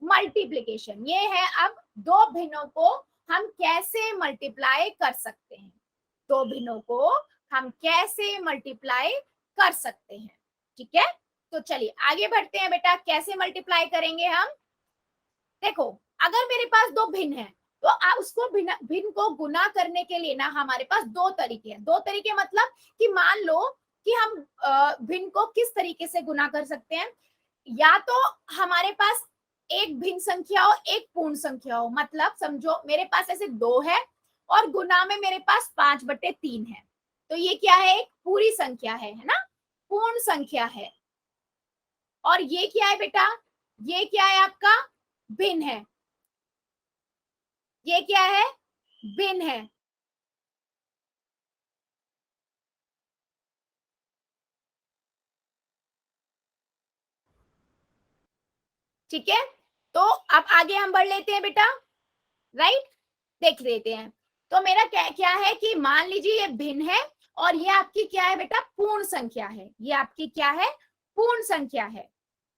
Multiplication. ये है अब दो भिन्नों को हम कैसे मल्टीप्लाई कर सकते हैं, दो भिन्नों को हम कैसे मल्टीप्लाई कर सकते हैं। ठीक है, तो चलिए आगे बढ़ते हैं बेटा, कैसे मल्टीप्लाई करेंगे हम। देखो अगर मेरे पास दो भिन्न है तो उसको भिन्न को गुना करने के लिए ना हमारे पास दो तरीके हैं। दो तरीके मतलब कि मान लो कि हम भिन्न को किस तरीके से गुना कर सकते हैं, या तो हमारे पास एक भिन्न संख्या हो एक पूर्ण संख्या हो। मतलब समझो मेरे पास ऐसे दो है और गुना में मेरे पास 5/3 है, तो ये क्या है, एक पूरी संख्या है ना, पूर्ण संख्या है। और ये क्या है बेटा, ये क्या है आपका भिन्न है, ये क्या है भिन्न है। ठीक है, तो अब आगे हम बढ़ लेते हैं बेटा, राइट, देख लेते हैं। तो मेरा क्या क्या है कि मान लीजिए ये भिन्न है और ये आपकी क्या है बेटा, पूर्ण संख्या है। ये आपकी क्या है, पूर्ण संख्या है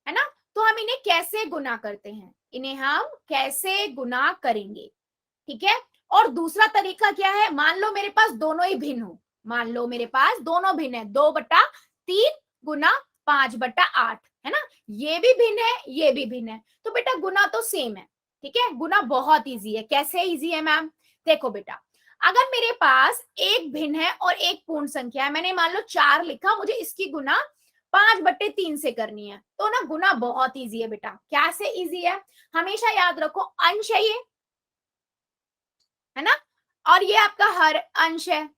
ना। तो हम इन्हें कैसे गुना करते हैं, इन्हें हम कैसे गुना करेंगे। ठीक है, और दूसरा तरीका क्या है, मान लो मेरे पास दोनों ही भिन्न हो, मान लो मेरे पास दोनों भिन्न है, 2/3 गुना 5/8 है ना, ये भी भिन्न है ये भी भिन्न है, तो बेटा गुना तो सेम है। ठीक है, गुना बहुत इजी है। कैसे इजी है मैम, देखो बेटा अगर मेरे पास एक भिन्न है और एक पूर्ण संख्या है, मैंने मान लो 4 लिखा, मुझे इसकी गुना 5/3 से करनी है, तो ना गुना बहुत इजी है बेटा। कैसे इजी है, हमेशा याद रखो अंश है ना, और ये आपका हर अंश है,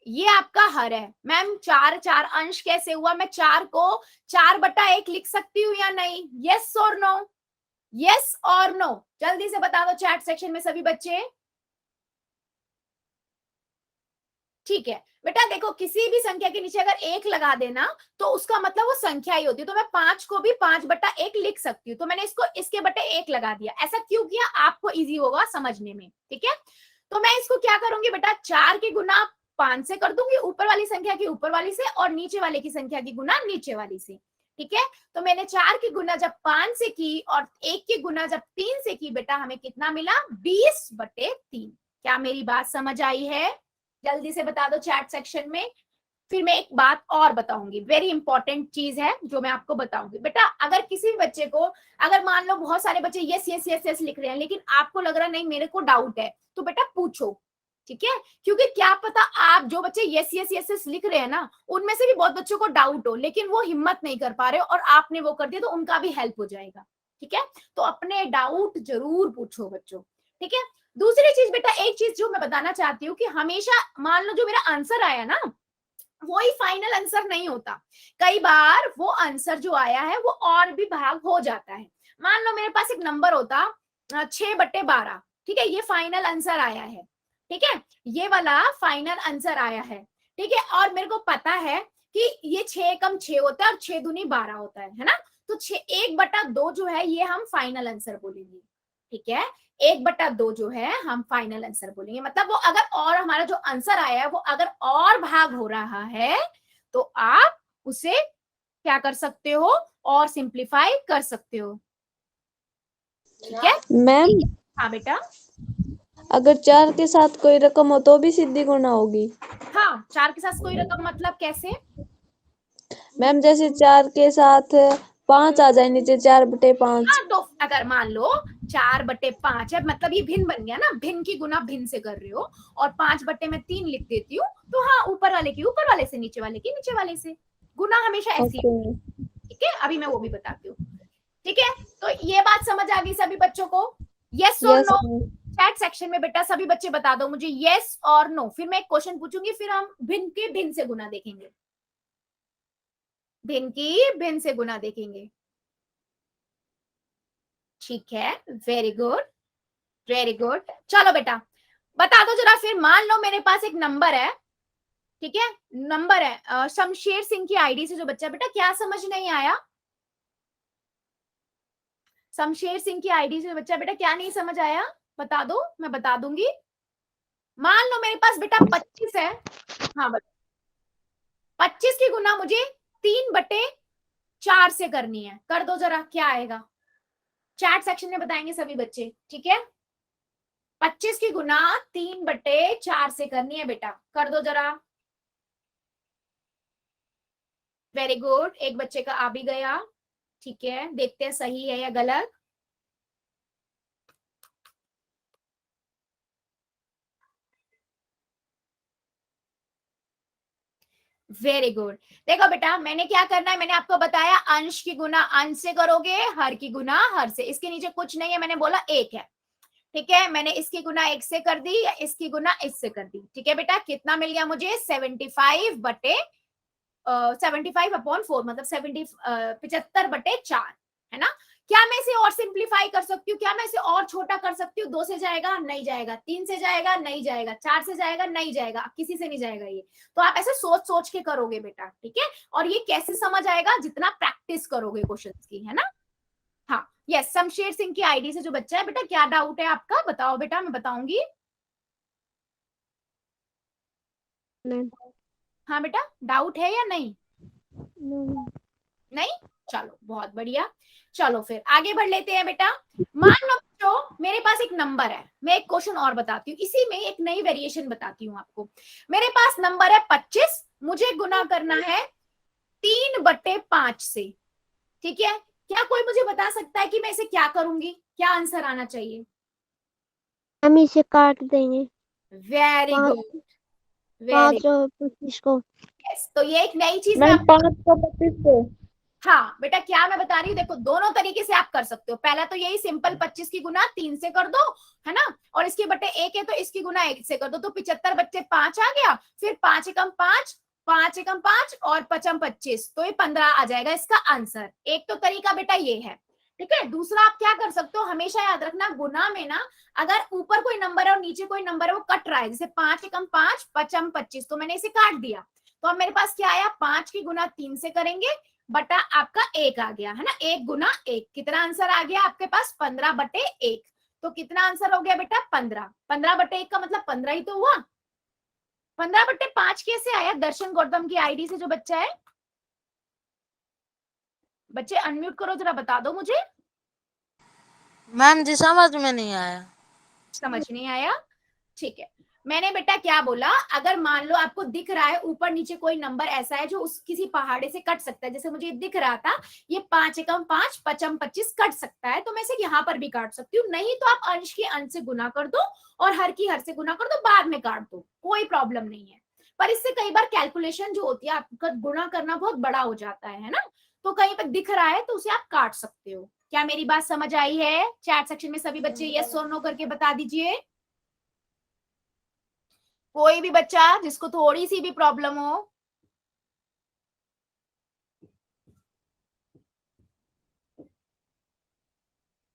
ये आपका हर है। मैम 4 अंश कैसे हुआ, मैं 4 को 4/1 लिख सकती हूँ या नहीं, यस और नो, यस और नो, जल्दी से बता दो चैट सेक्शन में सभी बच्चे। ठीक है बेटा, देखो किसी भी संख्या के नीचे अगर 1 लगा देना तो उसका मतलब वो संख्या ही होती है, तो मैं 5 को भी 5/1 लिख सकती हूँ, तो मैंने इसको इसके बटे 1 लगा दिया। ऐसा क्यों किया, आपको इजी होगा समझने में। ठीक है, तो मैं इसको क्या करूंगी बेटा, 4 की गुना 5 से कर दूंगी, ऊपर वाली संख्या की ऊपर वाली से और नीचे वाले की संख्या की गुना नीचे वाली से। ठीक है, तो मैंने 4 की गुना जब 5 से की और 1 की गुना जब 3 से की, बेटा हमें कितना मिला, 20/3। क्या मेरी बात समझ आई है, जल्दी से बता दो चैट सेक्शन में। फिर मैं एक बात और बताऊंगी, वेरी इंपॉर्टेंट चीज है जो मैं आपको बताऊंगी। बेटा अगर किसी भी बच्चे को, अगर मान लो बहुत सारे बच्चे यस यस यस यस लिख रहे हैं लेकिन आपको लग रहा नहीं मेरे को डाउट है, तो बेटा पूछो। ठीक है, क्योंकि क्या पता आप जो बच्चे यस यस यस यस लिख रहे हैं ना, उनमें से भी बहुत बच्चों को डाउट हो लेकिन वो हिम्मत नहीं कर पा रहे हो और आपने वो कर दिया, तो उनका भी हेल्प हो जाएगा। ठीक है, तो अपने डाउट जरूर पूछो बच्चों। ठीक है, दूसरी चीज बेटा, एक चीज जो मैं बताना चाहती हूँ कि हमेशा मान लो जो मेरा आंसर आया ना, वो ही फाइनल आंसर नहीं होता। कई बार वो आंसर जो आया है वो और भी भाग हो जाता है। मान लो मेरे पास एक नंबर होता 6/12, ठीक है, ये फाइनल आंसर आया है। ठीक है, ये वाला फाइनल आंसर आया है। ठीक है, और मेरे को पता है कि ये 6 कम 6 होता है और 6 दूनी 12 होता है ना, तो 1/2 जो है ये हम फाइनल आंसर बोलेंगे। ठीक है, 1/2 जो है हम फाइनल आंसर बोलेंगे। मतलब वो अगर और हमारा जो आंसर आया है वो अगर और भाग हो रहा है तो आप उसे क्या कर सकते हो, और सिंप्लीफाई कर सकते हो। ठीक है मैम हाँ बेटा, अगर 4 के साथ कोई रकम हो तो भी सीधी गुणा होगी। हाँ 4 के साथ कोई रकम मतलब कैसे, मैम जैसे 4 के साथ 5 आ जाए नीचे, 4/5। हाँ तो अगर मान लो 4/5 है, मतलब ये भिन्न बन गया ना, भिन्न की गुना भिन्न से कर रहे हो, और 5/3 लिख देती हूँ, तो हाँ ऊपर वाले की ऊपर वाले से, नीचे वाले की नीचे वाले से, गुना हमेशा ऐसी। ओके। ठीक है, अभी मैं वो भी बताती हूँ। ठीक है, तो ये बात समझ आ गई सभी बच्चों को, यस और यस नो। चैट सेक्शन में बेटा सभी बच्चे बता दो मुझे यस और नो, फिर मैं एक क्वेश्चन पूछूंगी, फिर हम भिन्न के भिन्न से गुना देखेंगे, भिन्न की भिन्न से गुना देखेंगे। ठीक है, वेरी गुड वेरी गुड। चलो बेटा बता दो जरा, फिर मान लो मेरे पास एक नंबर है, ठीक है, नंबर है शमशेर सिंह की आईडी से जो बच्चा, बेटा क्या समझ नहीं आया, शमशेर सिंह की आईडी से बच्चा, बेटा क्या नहीं समझ आया, बता दो मैं बता दूंगी। मान लो मेरे पास बेटा 25 है, हाँ बता, 25 की गुना मुझे 3/4 से करनी है, कर दो जरा क्या आएगा, चैट सेक्शन में बताएंगे सभी बच्चे, ठीक है। 25 की गुना 3/4 से करनी है बेटा, कर दो जरा। वेरी गुड, एक बच्चे का आ भी गया, ठीक है, देखते हैं सही है या गलत। Very good. देखो बेटा, मैंने क्या करना है, मैंने आपको बताया अंश की गुना अंश से करोगे, हर की गुना हर से। इसके नीचे कुछ नहीं है, मैंने बोला एक है, ठीक है। मैंने इसकी गुना एक से कर दी या इसकी गुना इससे कर दी, ठीक है बेटा। कितना मिल गया मुझे, 75/4, मतलब 75/4, है ना। क्या मैं इसे और सिंप्लीफाई कर सकती हूँ, क्या मैं इसे और छोटा कर सकती हूँ? 2 से जाएगा नहीं जाएगा, 3 से जाएगा नहीं जाएगा, 4 से जाएगा नहीं जाएगा, किसी से नहीं जाएगा ये। तो आप ऐसे सोच सोच के करोगे बेटा, ठीक है। और ये कैसे समझ आएगा, जितना प्रैक्टिस करोगे क्वेश्चंस की, है ना। हाँ, यस, शमशेर सिंह की आईडी से जो बच्चा है, बेटा क्या डाउट है आपका, बताओ बेटा, मैं बताऊंगी। नहीं। हाँ बेटा, डाउट है या नहीं? नहीं। नहीं, चलो बहुत बढ़िया। चलो फिर आगे बढ़ लेते हैं बेटा। मान लो बच्चों, मेरे पास एक नंबर है, मैं एक क्वेश्चन और बताती हूँ, इसी में एक नई वेरिएशन बताती हूँ आपको। मेरे पास नंबर है 25, मुझे गुना करना है 3/5 से, ठीक है। क्या कोई मुझे बता सकता है कि मैं इसे क्या करूंगी, क्या आंसर आना चाहिए? हम इसे काट देंगे। वेरी पाँच गुड, वेरी 5 और 25 को। यस। तो ये एक नई चीज मैं मैम 5 को 25 को। हाँ बेटा, क्या मैं बता रही हूँ, देखो दोनों तरीके से आप कर सकते हो। पहला तो यही सिंपल, 25 की गुना 3 से कर दो, है ना। और इसके बटे 1 है तो इसकी गुना 1 से कर दो, तो 75/5 आ गया। फिर 5 एकम 5, 5 एकम 5 और 5 25, तो ये 15 आ जाएगा इसका आंसर। एक तो तरीका बेटा ये है, ठीक है। दूसरा आप क्या कर सकते हो, हमेशा याद रखना गुना में ना, अगर ऊपर कोई नंबर है और नीचे कोई नंबर है वो कट रहा है, जैसे 5 एकम 5 5 25, तो मैंने इसे काट दिया। तो अब मेरे पास क्या आया, 5 की गुना 3 से करेंगे, बटा आपका 1 आ गया, है ना। 1 गुना 1, कितना आंसर आ गया आपके पास, 15/1। तो कितना आंसर हो गया बेटा, 15। 15/1 का मतलब 15 ही तो हुआ। 15/5 कैसे आया, दर्शन गौतम की आईडी से जो बच्चा है, बच्चे अनम्यूट करो जरा, बता दो मुझे। मैम जी समझ में नहीं आया। समझ नहीं आया, ठीक है। मैंने बेटा क्या बोला, अगर मान लो आपको दिख रहा है ऊपर नीचे कोई नंबर ऐसा है जो उस किसी पहाड़े से कट सकता है, जैसे मुझे दिख रहा था ये 5 एकम 5 5 25 कट सकता है, तो मैं इसे यहाँ पर भी काट सकती हूँ। नहीं तो आप अंश के अंश से गुना कर दो और हर की हर से गुना कर दो, बाद में काट दो, कोई प्रॉब्लम नहीं है। पर इससे कई बार कैलकुलेशन जो होती है, आपका गुणा करना बहुत बड़ा हो जाता है ना। तो कहीं पर दिख रहा है तो उसे आप काट सकते हो। क्या मेरी बात समझ आई है? चैट सेक्शन में सभी बच्चे यस और नो करके बता दीजिए। कोई भी बच्चा जिसको थोड़ी सी भी प्रॉब्लम हो।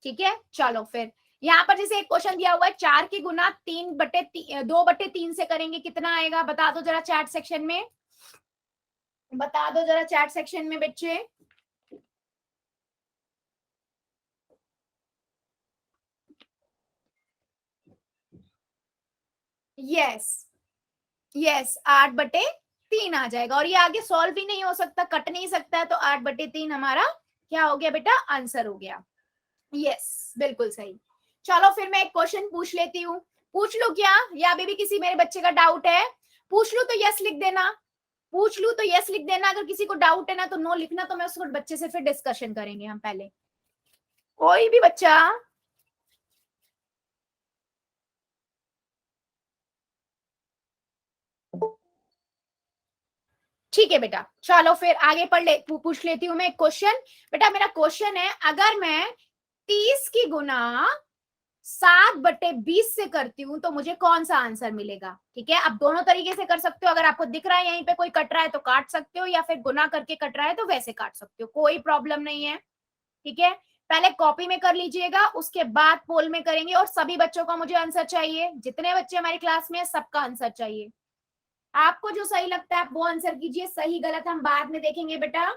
ठीक है, चलो फिर यहाँ पर जैसे एक क्वेश्चन दिया हुआ है, 4 की गुना 2/3 से करेंगे, कितना आएगा बता दो जरा चैट सेक्शन में, बता दो जरा चैट सेक्शन में बच्चे। यस, यस, 8/3 आ जाएगा। और ये आगे सॉल्व भी नहीं हो सकता, कट नहीं सकता है, तो 8/3 हमारा क्या हो गया बेटा, आंसर हो गया। यस, बिल्कुल सही। चलो फिर मैं एक क्वेश्चन पूछ लेती हूँ, पूछ लू क्या, या अभी भी किसी मेरे बच्चे का डाउट है? पूछ लू तो यस लिख देना, पूछ लू तो यस लिख देना, अगर किसी को डाउट है ना तो नो लिखना, तो मैं उसको बच्चे से फिर डिस्कशन करेंगे हम पहले। कोई भी बच्चा? ठीक है बेटा, चलो फिर आगे पूछ लेती हूँ मैं एक क्वेश्चन। बेटा मेरा क्वेश्चन है, अगर मैं 30 की गुना 7/20 से करती हूँ तो मुझे कौन सा आंसर मिलेगा? ठीक है, आप दोनों तरीके से कर सकते हो, अगर आपको दिख रहा है यहीं पे कोई कट रहा है तो काट सकते हो, या फिर गुना करके कट रहा है तो वैसे काट सकते हो, कोई प्रॉब्लम नहीं है, ठीक है। पहले कॉपी में कर लीजिएगा, उसके बाद पोल में करेंगे, और सभी बच्चों का मुझे आंसर चाहिए, जितने बच्चे हमारी क्लास में है सबका आंसर चाहिए। आपको जो सही लगता है आप वो आंसर कीजिए, सही गलत हम बाद में देखेंगे बेटा।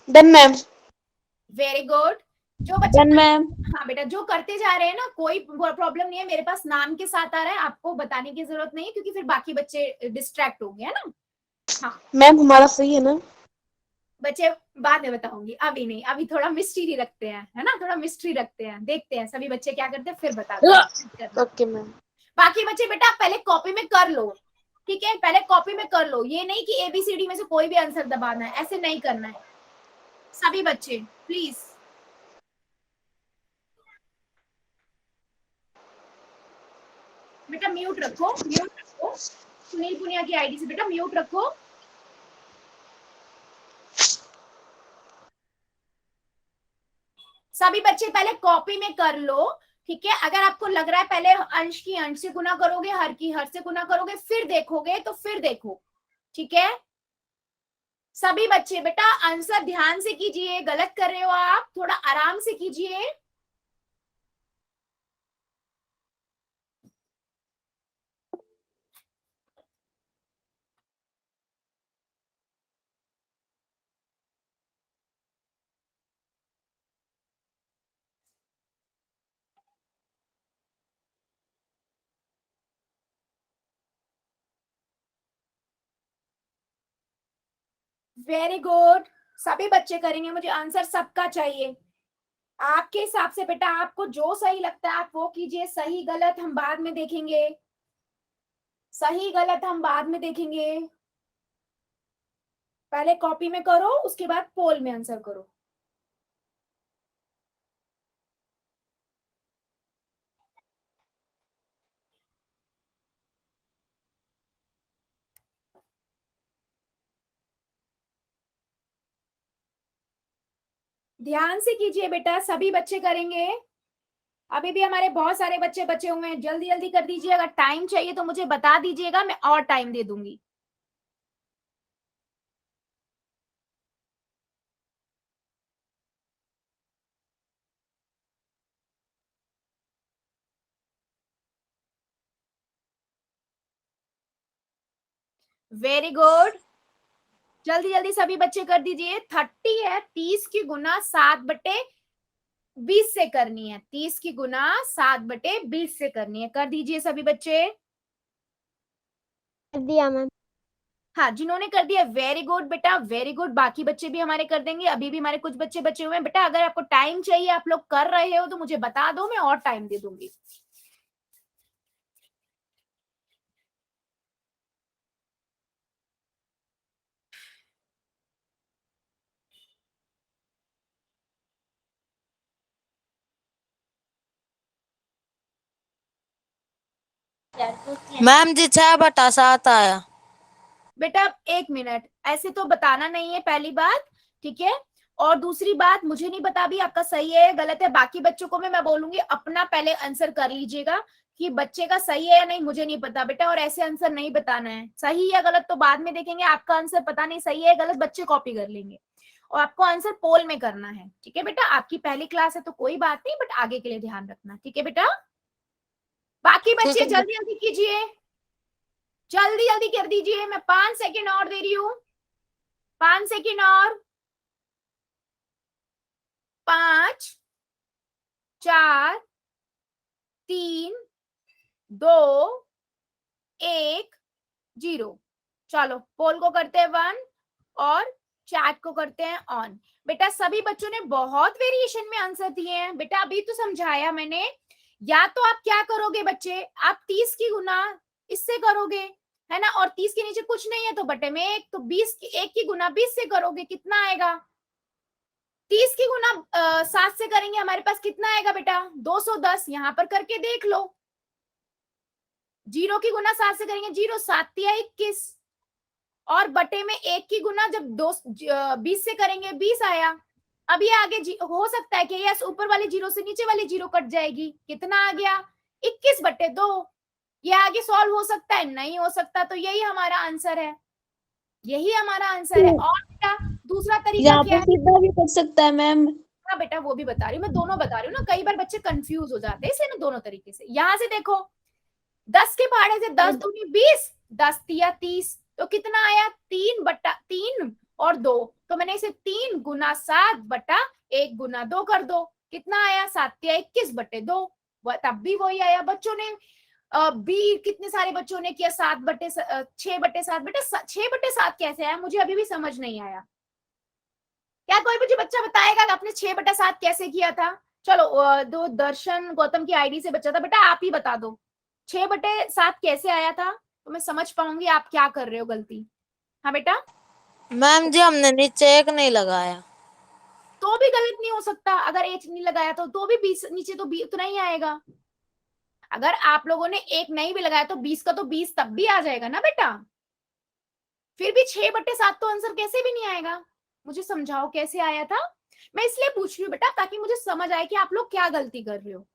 Done ma'am. वेरी गुड, जो बच्चे डन मैम। हाँ बेटा, जो करते जा रहे हैं ना, कोई प्रॉब्लम नहीं है, मेरे पास नाम के साथ आ रहा है, आपको बताने की जरूरत नहीं है, क्योंकि फिर बाकी बच्चे डिस्ट्रैक्ट होंगे, है ना। हाँ मैम हमारा सही है ना? बच्चे बाद में बताऊंगी, अभी नहीं, अभी थोड़ा मिस्ट्री रखते हैं, है ना, थोड़ा मिस्ट्री रखते हैं, देखते हैं सभी बच्चे क्या करते हैं, फिर बताते हैं। Okay ma'am. बाकी बच्चे बेटा पहले कॉपी में कर लो, ठीक है, पहले कॉपी में कर लो, ये नहीं कि एबीसीडी में से कोई भी आंसर दबाना है, ऐसे नहीं करना है सभी बच्चे, प्लीज। बेटा म्यूट रखो, म्यूट रखो, सुनील पुनिया की आईडी से बेटा म्यूट रखो। सभी बच्चे पहले कॉपी में कर लो, ठीक है। अगर आपको लग रहा है पहले अंश की अंश से गुना करोगे, हर की हर से गुना करोगे, फिर देखोगे, तो फिर देखो, ठीक है। सभी बच्चे बेटा आंसर ध्यान से कीजिए, गलत कर रहे हो आप, थोड़ा आराम से कीजिए। वेरी गुड, सभी बच्चे करेंगे, मुझे आंसर सबका चाहिए। आपके हिसाब से बेटा आपको जो सही लगता है आप वो कीजिए, सही गलत हम बाद में देखेंगे, सही गलत हम बाद में देखेंगे। पहले कॉपी में करो, उसके बाद पोल में आंसर करो। ध्यान से कीजिए बेटा, सभी बच्चे करेंगे। अभी भी हमारे बहुत सारे बच्चे बचे हुए हैं, जल्दी जल्दी कर दीजिए। अगर टाइम चाहिए तो मुझे बता दीजिएगा, मैं और टाइम दे दूंगी। वेरी गुड, जल्दी जल्दी सभी बच्चे कर दीजिए। 30 है, 30 की गुना 7/20 से करनी है, 30 की गुना 7/20 से करनी है, कर दीजिए सभी बच्चे। कर दिया मैम। हाँ जिन्होंने कर दिया वेरी गुड बेटा, वेरी गुड। बाकी बच्चे भी हमारे कर देंगे, अभी भी हमारे कुछ बच्चे बचे हुए हैं। बेटा अगर आपको टाइम चाहिए, आप लोग कर रहे हो तो मुझे बता दो, मैं और टाइम दे दूंगी। मैम जी 6/7 आया। बेटा 1 मिनट, ऐसे तो बताना नहीं है, पहली बात, ठीक है। और दूसरी बात, मुझे नहीं पता भी आपका सही है गलत है, बाकी बच्चों को मैं बोलूंगी अपना पहले आंसर कर लीजिएगा कि बच्चे का सही है या नहीं, मुझे नहीं पता बेटा। और ऐसे आंसर नहीं बताना है, सही या गलत तो बाद में देखेंगे, आपका आंसर पता नहीं सही है गलत, बच्चे कॉपी कर लेंगे। और आपको आंसर पोल में करना है, ठीक है बेटा। आपकी पहली क्लास है तो कोई बात नहीं, बट आगे के लिए ध्यान रखना, ठीक है बेटा। बाकी ठीक बच्चे है। जल्दी जल्दी कीजिए, जल्दी जल्दी कर दीजिए, मैं 5 सेकेंड और दे रही हूँ, 5 सेकेंड और। 5 4 3 2 1 0। चलो पोल को करते हैं 1 और चैट को करते हैं ऑन। बेटा सभी बच्चों ने बहुत वेरिएशन में आंसर दिए हैं बेटा, अभी तो समझाया मैंने। या तो आप क्या करोगे बच्चे, आप 30 की गुना इससे करोगे, है ना, और 30 के नीचे कुछ नहीं है तो बटे में 1, तो 20 की 1 की गुना 20 से करोगे, कितना आएगा। 30 की गुना 7 से करेंगे, हमारे पास कितना आएगा बेटा 210। यहां पर करके देख लो। 0 की गुना 7 से करेंगे 0, 7 या 21, और बटे में 1 की गुना जब 20 से करेंगे 20 आया। अब ये आगे हो सकता है कि यस ऊपर वाले 0 से नीचे वाली 0 कट जाएगी, कितना आ गया 21/2। ये आगे सॉल्व हो सकता है, नहीं हो सकता, तो यही हमारा आंसर है, यही हमारा आंसर है। और बेटा दूसरा तरीका यहाँ क्या पे है। सीधा भी कर सकता है मैम। हाँ बेटा वो भी बता रही हूँ, मैं दोनों बता रही हूँ ना, कई बार बच्चे कंफ्यूज हो जाते हैं, इसलिए मैं दोनों तरीके से। यहाँ से देखो 10 के पहाड़े से 10 दूनी 20, 10 तिया 30, तो कितना आया 3/3 और 2, तो मैंने इसे 3 गुना 7/1 गुना 2 कर दो, कितना आया 7/21 तब भी वही आया। बच्चों ने बी कितने सारे बच्चों ने किया 6/7 बेटा 6/7 कैसे आया, मुझे अभी भी समझ नहीं आया। क्या कोई मुझे बच्चा बताएगा कि आपने 6/7 कैसे किया था? चलो दो दर्शन गौतम की आईडी से बच्चा था, बेटा आप ही बता दो 6/7 कैसे आया था, तो मैं समझ पाऊंगी आप क्या कर रहे हो गलती। हाँ बेटा, मैम जी हमने नीचे एक नहीं लगाया। तो भी गलत नहीं हो सकता, अगर एच नहीं लगाया तो भी 20 नीचे तो बी उतना ही आएगा। अगर आप लोगों ने एक नहीं भी लगाया तो 20 का तो 20 तब भी आ जाएगा ना बेटा। फिर भी 6/7 तो आंसर कैसे भी नहीं आएगा, मुझे समझाओ कैसे आया था। मैं इसलिए पूछ रही हूँ बेटा ताकि मुझे समझ आए कि आप लोग क्या गलती कर रहे हो।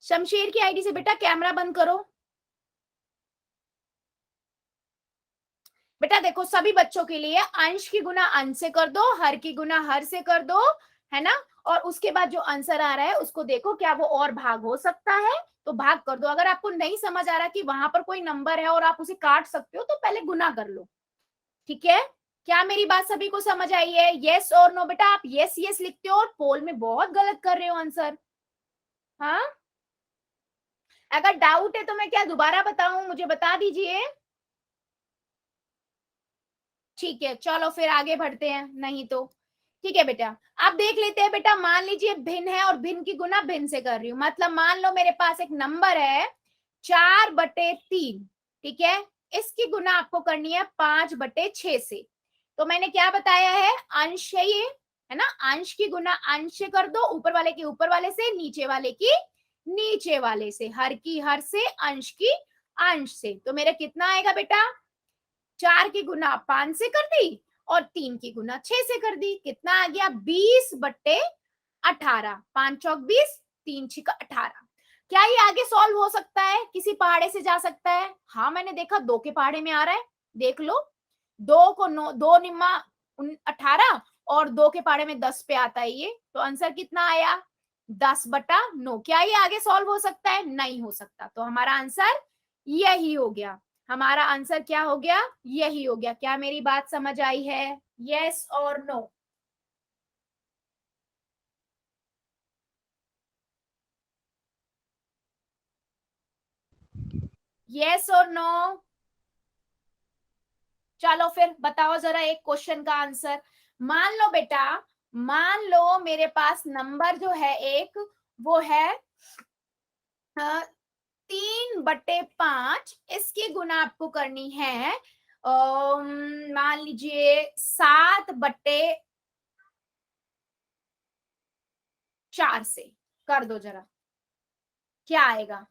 शमशेर की आईडी से बेटा कैमरा बंद करो। बेटा देखो सभी बच्चों के लिए अंश की गुना अंश से कर दो, हर की गुना हर से कर दो, है ना। और उसके बाद जो आंसर आ रहा है उसको देखो क्या वो और भाग हो सकता है तो भाग कर दो। अगर आपको नहीं समझ आ रहा कि वहां पर कोई नंबर है और आप उसे काट सकते हो तो पहले गुना कर लो, ठीक है। क्या मेरी बात सभी को समझ आई है? यस और नो बेटा, आप यस यस लिखते हो और पोल में बहुत गलत कर रहे हो आंसर। हाँ, अगर डाउट है तो मैं क्या दोबारा बताऊं, मुझे बता दीजिए। ठीक है चलो फिर आगे बढ़ते हैं, नहीं तो ठीक है बेटा। आप देख लेते हैं बेटा, मान लीजिए भिन्न है और भिन्न की गुना भिन्न से कर रही हूँ, मतलब मान लो मेरे पास एक नंबर है 4/3, ठीक है। इसकी गुना आपको करनी है 5/6 से। तो मैंने क्या बताया है, अंश है ये, है ना। अंश की गुना अंश से कर दो, ऊपर वाले की ऊपर वाले से, नीचे वाले की नीचे वाले से, हर की हर से, अंश की अंश से। तो मेरा कितना आएगा बेटा, 4 की गुना 5 से कर दी और 3 की गुना 6 से कर दी। कितना आ गया, 20/18। 5 चौक 20, 3 छिक 18। क्या ये आगे सॉल्व हो सकता है, किसी पहाड़े से जा सकता है? हाँ मैंने देखा 2 के पहाड़े में आ रहा है, देख लो। 2 को 9, 2 निम्मा 18 और 2 के पहाड़े में 10 पे आता है ये, तो आंसर कितना आया 10/9। क्या ये आगे सॉल्व हो सकता है? नहीं हो सकता। तो हमारा आंसर यही हो गया। हमारा आंसर क्या हो गया, यही हो गया। क्या मेरी बात समझ आई है? यस और नो? यस और नो? चलो फिर बताओ जरा एक क्वेश्चन का आंसर। मान लो बेटा, मान लो मेरे पास नंबर जो है एक, वो है 3/5। इसकी गुना आपको करनी है मान लीजिए 7/4 से। कर दो जरा, क्या आएगा।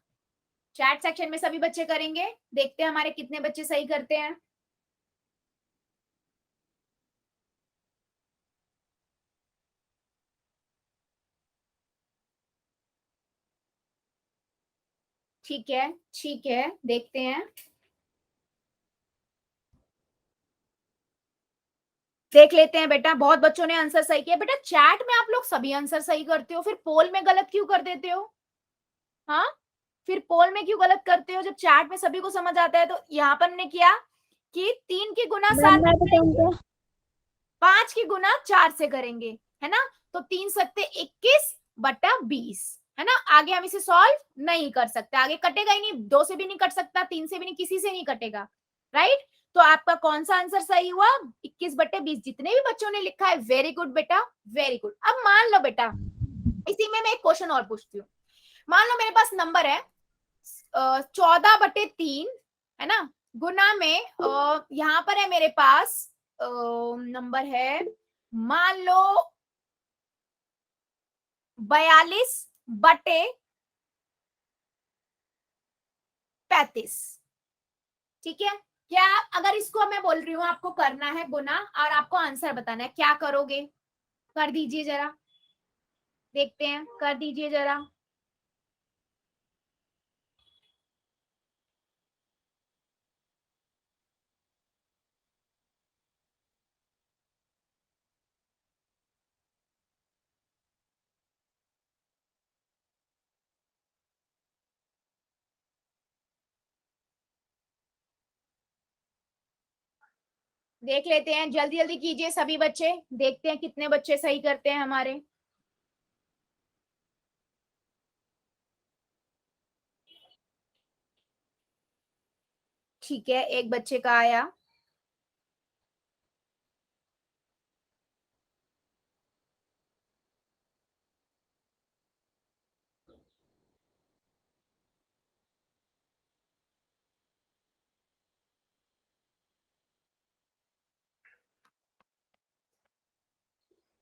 चैट सेक्शन में सभी बच्चे करेंगे, देखते हैं हमारे कितने बच्चे सही करते हैं। ठीक है ठीक है, देखते हैं। देख लेते हैं बेटा, बहुत बच्चों ने आंसर सही किया। बेटा चैट में आप लोग सभी आंसर सही करते हो, फिर पोल में गलत क्यों कर देते हो? हाँ, फिर पोल में क्यों गलत करते हो, जब चैट में सभी को समझ आता है। तो यहाँ पर ने किया कि 3 की गुना मैम 7 मैं से बताऊँ करेंगे, क्या? 5 की गुना 4 से करेंगे, है ना। तो 3×7=21, है ना। आगे हम इसे सॉल्व नहीं कर सकते, आगे कटेगा ही नहीं, 2 से भी नहीं कट सकता, 3 से भी नहीं, किसी से नहीं कटेगा, राइट। तो आपका कौन सा आंसर सही हुआ, 21/20। जितने भी बच्चों ने लिखा है वेरी गुड बेटा, वेरी गुड। अब मान लो बेटा, इसी में मैं एक क्वेश्चन और पूछती हूँ। मान लो मेरे पास नंबर है 14/3, है ना। गुना में यहाँ पर है मेरे पास नंबर है, मान लो 42/35, ठीक है। क्या, अगर इसको मैं बोल रही हूँ आपको करना है गुना और आपको आंसर बताना है, क्या करोगे? कर दीजिए जरा, देखते हैं, कर दीजिए जरा। देख लेते हैं, जल्दी जल्दी कीजिए सभी बच्चे, देखते हैं कितने बच्चे सही करते हैं हमारे। ठीक है, एक बच्चे का आया।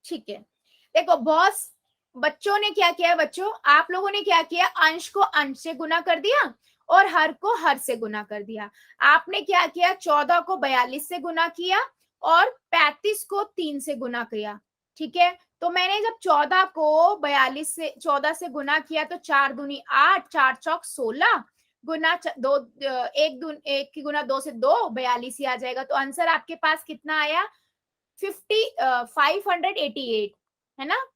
ठीक है, देखो बॉस, बच्चों ने क्या किया, बच्चों आप लोगों ने क्या किया, अंश को अंश से गुना कर दिया और हर को हर से गुना कर दिया। आपने क्या किया, 14 को 42 से गुना किया और 35 को 3 से गुना किया। ठीक है, तो मैंने जब 14 को 42 से 14 से गुना किया तो 4 दूनी 8, 4 चौक 16 गुना दो, एक की गुना 2 से 2, 42 ही आ जाएगा। तो आंसर आपके पास कितना आया, 588 है ना,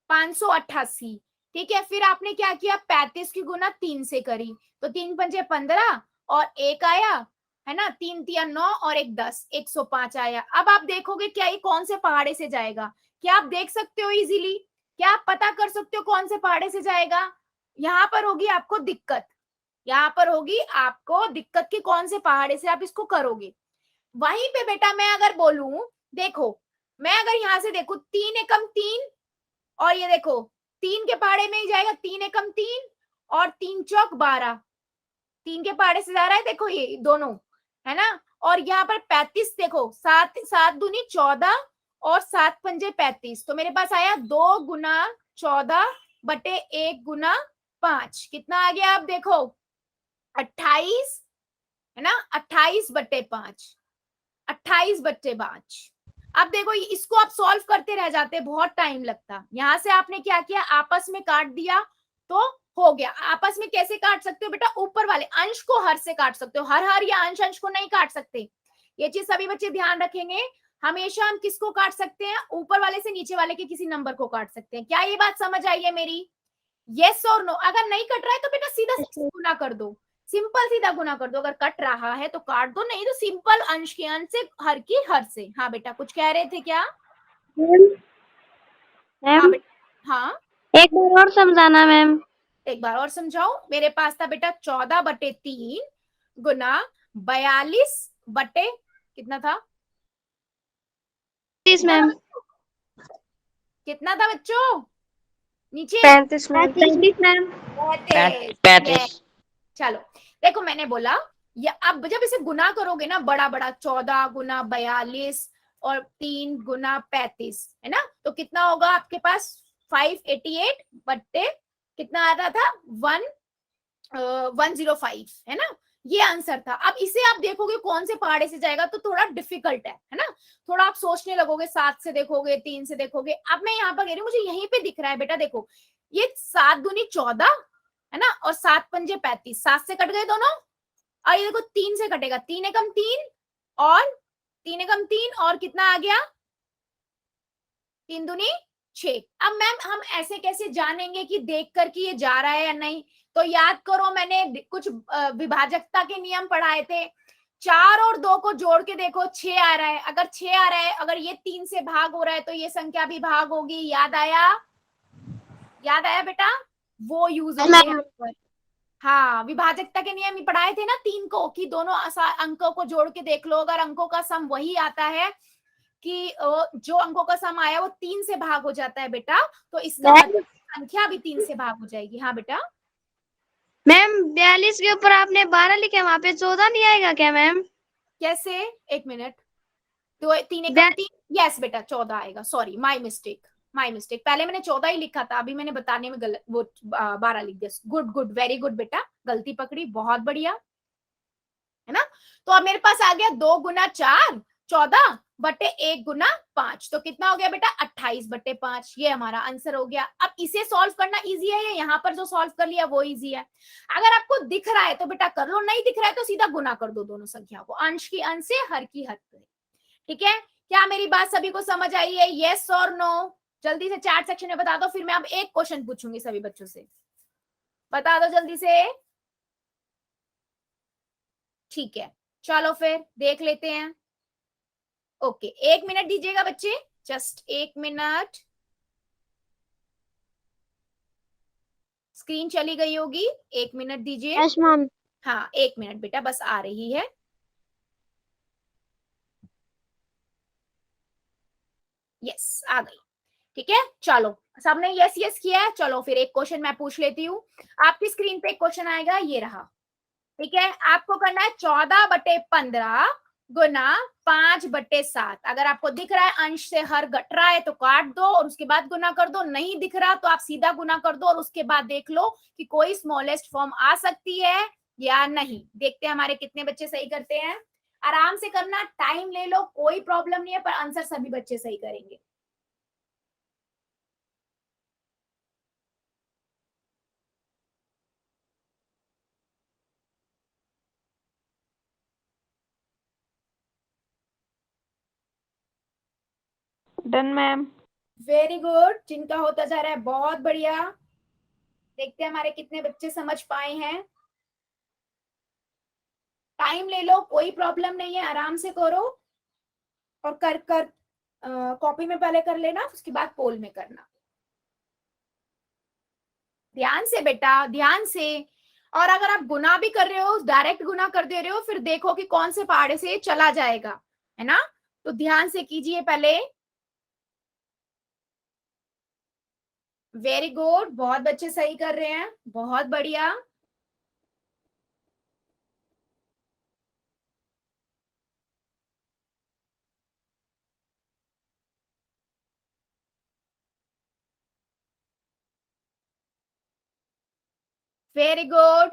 588। ठीक है, फिर आपने क्या किया, 35 की गुना 3 से करी, तो 3 पंजे 15 और एक आया, है ना, 3 तिया 9 और एक 10, 105 आया। अब आप देखोगे क्या ये कौन से पहाड़े से जाएगा, क्या आप देख सकते हो इजीली, क्या आप पता कर सकते हो कौन से पहाड़े से जाएगा। यहाँ पर होगी आपको दिक्कत, यहाँ पर होगी आपको दिक्कत कि कौन से पहाड़े से आप इसको करोगे। वहीं पे बेटा मैं अगर बोलूं, देखो मैं अगर यहां से देखू 3 एकम 3 और ये देखो 3 के पहाड़े में ही जाएगा, 3 एकम 3 और 3 चौक 12, 3 के पहाड़े से जा रहा है, देखो ये दोनों, है ना। और यहाँ पर 35 देखो, 7 7 दूनी 14 और 7 पंजे 35, तो मेरे पास आया 2 गुना 14 बटे 1 गुना 5, कितना आ गया आप देखो 28, है ना, 28 बटे 5, 28 बट्टे 5। अब देखो इसको आप सॉल्व करते रह जाते, बहुत टाइम लगता। यहां से आपने क्या किया, आपस में काट दिया तो हो गया। आपस में कैसे काट सकते हो बेटा, ऊपर वाले अंश को हर से काट सकते हो, हर हर या अंश अंश को नहीं काट सकते। ये चीज सभी बच्चे ध्यान रखेंगे, हमेशा हम किसको काट सकते हैं, ऊपर वाले से नीचे वाले के किसी नंबर को काट सकते हैं। क्या ये बात समझ आई है मेरी, यस और नो। अगर नहीं कट रहा है तो बेटा सीधा गुना कर दो, सिंपल सीधा गुना कर दो। अगर कट रहा है तो काट दो, नहीं तो सिंपल अंश के अंश से हर की हर से। हाँ बेटा कुछ कह रहे थे क्या, हाँ बेटा, हाँ एक बार और समझाना मैम। एक बार और समझाओ। मेरे पास था बेटा 14 बटे 3 गुना 42 बटे कितना था, 30 मैम। कितना था बच्चों, नीचे 35 में 35 मैम। 35। चलो देखो मैंने बोला, या अब जब इसे गुना करोगे ना, बड़ा बड़ा 14 गुना 42 और 3 गुना 35, है ना, तो कितना होगा आपके पास 588 बट्टे कितना आता था 105, है ना, ये आंसर था। अब इसे आप देखोगे कौन से पहाड़े से जाएगा तो थोड़ा डिफिकल्ट है ना, थोड़ा आप सोचने लगोगे, 7 से देखोगे, 3 से देखोगे। अब मैं यहाँ पर कह रही हूँ, मुझे यहीं पे दिख रहा है बेटा, देखो ये 7 दूनी 14 है ना, और 7 पंजे 35, 7 से कट गए दोनों, और ये देखो 3 से कटेगा, 3 एकम 3 और 3 एकम 3 और कितना आ गया 3 दूनी 6। अब मैम हम ऐसे कैसे जानेंगे कि देख कर कि ये जा रहा है या नहीं, तो याद करो मैंने कुछ विभाजकता के नियम पढ़ाए थे, 4 और 2 को जोड़ के देखो 6 आ रहा है, अगर 6 आ रहा है, अगर ये 3 से भाग हो रहा है तो ये संख्या भी भाग होगी। याद आया, याद आया बेटा, वो यूज होंगे यहाँ पर। हाँ विभाजकता के नियम ही पढ़ाए थे ना 3 को, कि दोनों अंकों को जोड़ के देख लो, अगर अंकों का सम वही आता है कि जो अंकों का सम आया वो 3 से भाग हो जाता है बेटा, तो इसका मतलब संख्या भी 3 से भाग हो जाएगी। हाँ बेटा, मैम 42 के ऊपर आपने 12 लिखे, वहाँ पे 14 नहीं आएगा क्या मैम? कैसे, एक मिनट, तो 3 एकम 3, यस बेटा 14 आएगा, sorry my mistake, my mistake, पहले मैंने 14 ही लिखा था, अभी मैंने बताने में गलत वो 12 लिख दिया। गुड गुड, वेरी गुड बेटा, गलती पकड़ी, बहुत बढ़िया, है ना। तो अब मेरे पास आ गया 2 गुना 4 14 बटे 1 गुना 5, तो कितना हो गया बेटा 28 बटे 5, ये हमारा आंसर हो गया। अब इसे सॉल्व करना इजी है या यहाँ पर जो सॉल्व कर लिया वो इजी है। अगर आपको दिख रहा है तो बेटा कर लो, नहीं दिख रहा है तो सीधा गुना कर दो दोनों संख्या को, अंश की अंश से हर की हर से। ठीक है, क्या मेरी बात सभी को समझ आई है, येस और नो, जल्दी से चैट सेक्शन में बता दो, फिर मैं अब एक क्वेश्चन पूछूंगी सभी बच्चों से, बता दो जल्दी से। ठीक है, चलो फिर देख लेते हैं। ओके, 1 मिनट दीजिएगा बच्चे, जस्ट 1 मिनट। स्क्रीन चली गई होगी, 1 मिनट दीजिए। Yes ma'am. हाँ 1 मिनट बेटा, बस आ रही है। यस आ गई, ठीक है। चलो सबने यस यस किया है, चलो फिर एक क्वेश्चन मैं पूछ लेती हूँ। आपकी स्क्रीन पे एक क्वेश्चन आएगा, ये रहा, ठीक है। आपको करना है 14/15 गुना 5/7। अगर आपको दिख रहा है अंश से हर घट रहा है तो काट दो और उसके बाद गुना कर दो, नहीं दिख रहा तो आप सीधा गुना कर दो और उसके बाद देख लो कि कोई स्मॉलेस्ट फॉर्म आ सकती है या नहीं। देखते हैं हमारे कितने बच्चे सही करते हैं। आराम से करना, टाइम ले लो, कोई प्रॉब्लम नहीं है, पर आंसर सभी बच्चे सही करेंगे। Done ma'am. वेरी गुड, जिनका होता जा रहा है बहुत बढ़िया। देखते हैं हमारे कितने बच्चे समझ पाए हैं। टाइम ले लो, कोई प्रॉब्लम नहीं है, आराम से करो और कर कर कॉपी में पहले कर लेना, उसके बाद पोल में करना। ध्यान से बेटा, ध्यान से। और अगर आप गुना भी कर रहे हो, डायरेक्ट गुना कर दे रहे हो, फिर देखो कि कौन से पहाड़े से चला जाएगा, है ना। तो ध्यान से कीजिए पहले। वेरी गुड, बहुत बच्चे सही कर रहे हैं, बहुत बढ़िया। Very good.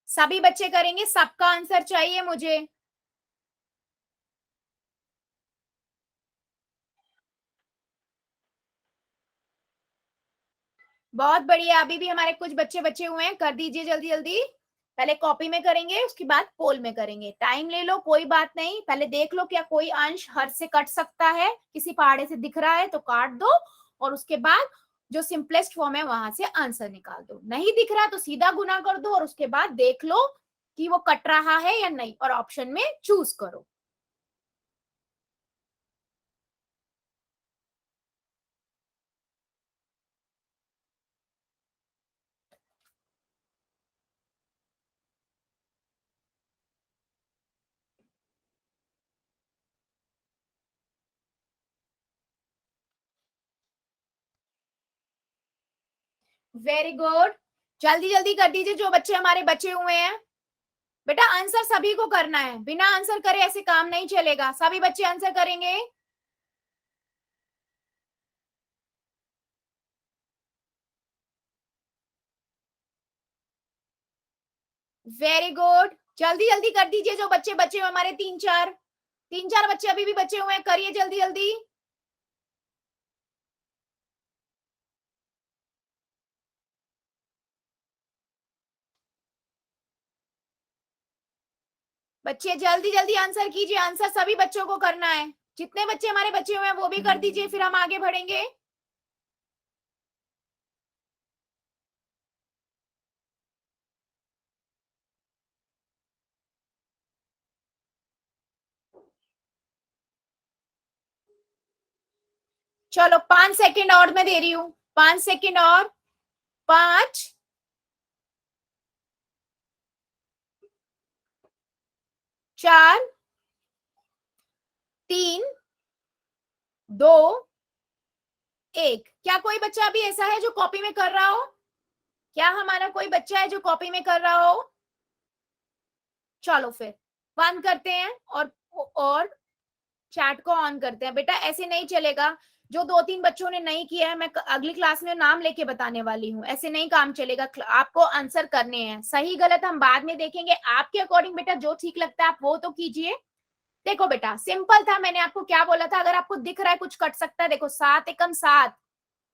सभी बच्चे करेंगे, सबका आंसर चाहिए मुझे। बहुत बढ़िया, अभी भी हमारे कुछ बच्चे बचे हुए हैं, कर दीजिए जल्दी जल्दी। पहले कॉपी में करेंगे, उसके बाद पोल में करेंगे। टाइम ले लो, कोई बात नहीं, पहले देख लो क्या कोई अंश हर से कट सकता है, किसी पहाड़े से दिख रहा है तो काट दो और उसके बाद जो सिंपलेस्ट फॉर्म है वहां से आंसर निकाल दो। नहीं दिख रहा तो सीधा गुना कर दो और उसके बाद देख लो कि वो कट रहा है या नहीं और ऑप्शन में चूज करो। वेरी गुड, जल्दी जल्दी कर दीजिए जो बच्चे हमारे बचे हुए हैं। बेटा आंसर सभी को करना है, बिना आंसर करे ऐसे काम नहीं चलेगा, सभी बच्चे आंसर करेंगे। वेरी गुड, जल्दी जल्दी कर दीजिए जो बच्चे बचे हुए हमारे, तीन चार बच्चे अभी भी बचे हुए हैं, करिए जल्दी जल्दी। बच्चे जल्दी जल्दी आंसर कीजिए, आंसर सभी बच्चों को करना है। जितने बच्चे हमारे बचे हुए हैं वो भी कर दीजिए, फिर हम आगे बढ़ेंगे। चलो 5 सेकंड और मैं दे रही हूं, 5 सेकंड और। 5, 4, 3, 2, 1। क्या कोई बच्चा अभी ऐसा है जो कॉपी में कर रहा हो? क्या हमारा कोई बच्चा है जो कॉपी में कर रहा हो? चलो फिर बंद करते हैं और चैट को ऑन करते हैं। बेटा ऐसे नहीं चलेगा, जो 2-3 बच्चों ने नहीं किया है मैं अगली क्लास में नाम लेके बताने वाली हूँ, ऐसे नहीं काम चलेगा। आपको आंसर करने हैं, सही गलत हम बाद में देखेंगे, आपके अकॉर्डिंग बेटा जो ठीक लगता है आप वो तो कीजिए। देखो बेटा सिंपल था, मैंने आपको क्या बोला था, अगर आपको दिख रहा है कुछ कट सकता है, देखो 7 एकम 7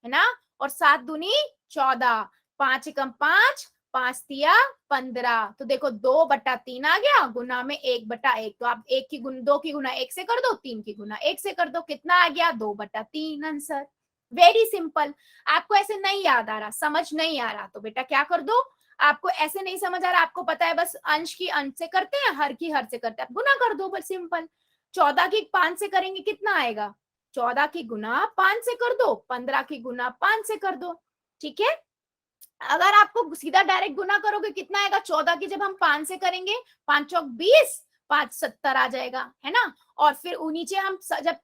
है ना, और 7 दूनी 14, 5 एकम 5, 5 दिया 15, तो देखो 2/3 आ गया, गुना में 1/1, तो आप 2 की गुना 1 से कर दो, 3 की गुना 1 से कर दो, कितना आ गया 2/3 आंसर। Very simple. आपको ऐसे नहीं याद आ रहा, समझ नहीं आ रहा, तो बेटा क्या कर दो, आपको ऐसे नहीं समझ आ रहा, आपको पता है बस अंश की अंश से करते हैं, हर की हर से करते हैं, आप गुना कर दो, बस सिंपल। 14 की 5 से करेंगे कितना आएगा, 14 की गुना 5 से कर दो, 15 की गुना 5 से कर दो, ठीक है। अगर आपको सीधा डायरेक्ट गुना करोगे कितना आएगा, 14 की जब हम 5 से करेंगे, 5 चौक 20, 5 70 आ जाएगा, है ना। और फिर नीचे हम जब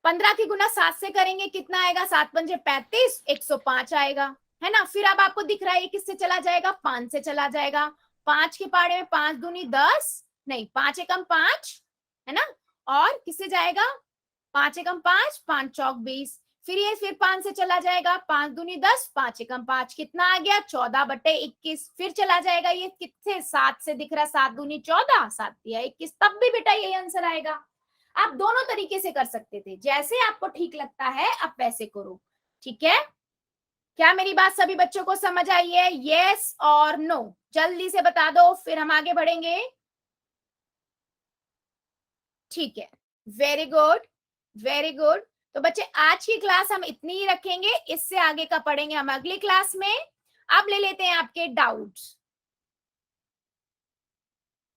15 की गुना 7 से करेंगे कितना आएगा, 7 पंजे 35, 105 आएगा, है ना। फिर अब आपको दिख रहा है किससे चला जाएगा, 5 से चला जाएगा, 5 के पाड़े में 5 दूनी 10, नहीं 5 एकम 5, है ना। और किससे जाएगा, 5 एकम 5, 5 चौक 20, फिर ये फिर 5 से चला जाएगा, 5 दूनी 10, 5 एकम 5, कितना आ गया 14/21, फिर चला जाएगा ये किससे, 7 से दिख रहा, 7 दूनी 14, 7 दिया 21, तब भी बेटा यही आंसर आएगा। आप दोनों तरीके से कर सकते थे, जैसे आपको ठीक लगता है आप वैसे करो, ठीक है। क्या मेरी बात सभी बच्चों को समझ आई है, यस और नो, जल्दी से बता दो, फिर हम आगे बढ़ेंगे। ठीक है, वेरी गुड वेरी गुड। तो बच्चे आज की क्लास हम इतनी ही रखेंगे, इससे आगे का पढ़ेंगे हम अगली क्लास में। अब ले लेते हैं आपके डाउट्स।